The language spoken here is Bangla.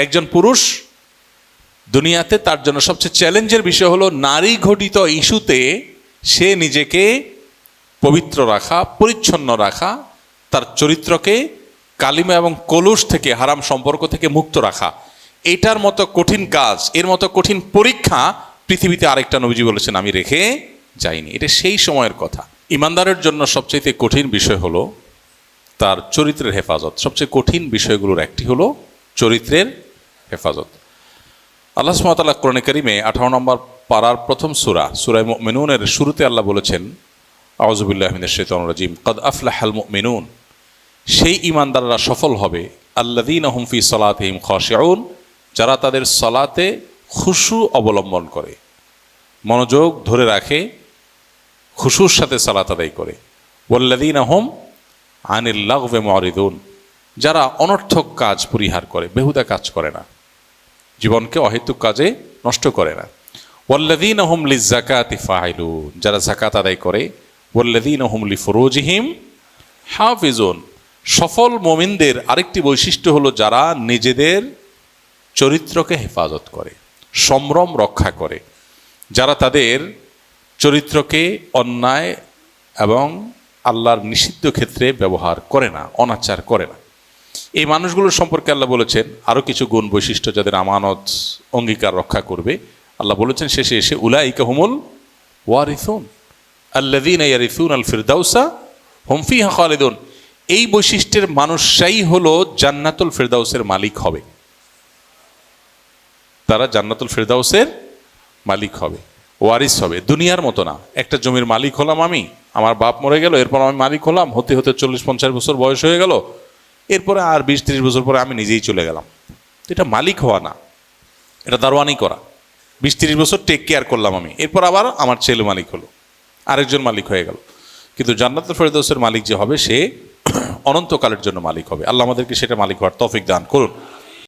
একজন পুরুষ দুনিয়াতে তার জন্য সবচেয়ে চ্যালেঞ্জের বিষয় হলো নারী ঘটিত ইস্যুতে সে নিজেকে পবিত্র রাখা, পরিচ্ছন্ন রাখা, তার চরিত্রকে কালিমা এবং কলুষ থেকে, হারাম সম্পর্ক থেকে মুক্ত রাখা। এটার মতো কঠিন কাজ, এর মতো কঠিন পরীক্ষা পৃথিবীতে আরেকটা নবীজি বলেছেন আমি রেখে যাইনি। এটা সেই সময়ের কথা। ইমানদারের জন্য সবচেয়ে কঠিন বিষয় হলো তার চরিত্রের হেফাজত। সবচেয়ে কঠিন বিষয়গুলোর একটি হলো চরিত্রের হেফাজত। আল্লাহ সুবহানাহু ওয়া তাআলা কোরআনে কারিমে 18 নম্বর পারার প্রথম সূরা মুমিনুনের শুরুতে আল্লাহ বলেছেন, আউযু বিল্লাহি মিনাশ শাইতানির রাজীম, ক্বাদ আফলাহাল মুমিনুন, সেই ঈমানদাররা সফল হবে, আল্লাযীনা হুম ফি সালাতিহিম খাশিউন, যারা তাদের সালাতে খুশু অবলম্বন করে, মনোযোগ ধরে রাখে, খুশুর সাথে সালাত আদায় করে। ওয়াল্লাযীনা হুম আনিল লাগওয়ি মুরিদুন, যারা অনর্থক কাজ পরিহার করে, বেহুদা কাজ করে না, জীবনকে অহেতুক কাজে নষ্ট করে না। ওয়াল্লাযীনা হুম লিয-যাকাতি ফাইলুন, যারা যাকাত আদায় করে। ওয়াল্লাযীনা হুম লিফুরুজিহিম হাফিজুন, সফল মুমিনদের আরেকটি বৈশিষ্ট্য হলো যারা নিজেদের চরিত্রকে হেফাজত করে, সম্ভ্রম রক্ষা করে, যারা তাদের চরিত্রকে অন্যায় এবং আল্লাহর নিষিদ্ধ ক্ষেত্রে ব্যবহার করে না, অনাচার করে না। এই মানুষগুলোর সম্পর্কে আল্লাহ বলেছেন আরও কিছু গুণ বৈশিষ্ট্য, যাদের আমানত অঙ্গীকার রক্ষা করবে। আল্লাহ বলেছেন শেষে এসে, উলাইকা হুমুল ওয়ারিসুন আল্লাযীনা ইয়ারিসুনাল ফিরদাউসা হুম ফিহা খালিদুন, এই বৈশিষ্ট্যের মানুষরাই হলো জান্নাতুল ফিরদাউসের মালিক হবে। তারা জান্নাতুল ফিরদাউসের মালিক হবে, ওয়ারিস হবে। দুনিয়ার মতো না, একটা জমির মালিক হলাম আমি, আমার বাপ মরে গেল, এরপর আমি মালিক হলাম, হতে হতে 40-50 বছর বয়স হয়ে গেল, এরপরে আর 20-30 বছর পরে আমি নিজেই চলে গেলাম। এটা মালিক হওয়া না, এটা দারওয়ানি করা। 20-30 বছর টেক কেয়ার করলাম আমি, এরপর আবার আমার ছেলে মালিক হলো, আরেকজন মালিক হয়ে গেল। কিন্তু জান্নাতুল ফিরদাউসের মালিক যে হবে সে অনন্তকালের জন্য মালিক হবে। আল্লাহ আমাদেরকে সেটা মালিক হওয়ার তৌফিক দান করুন।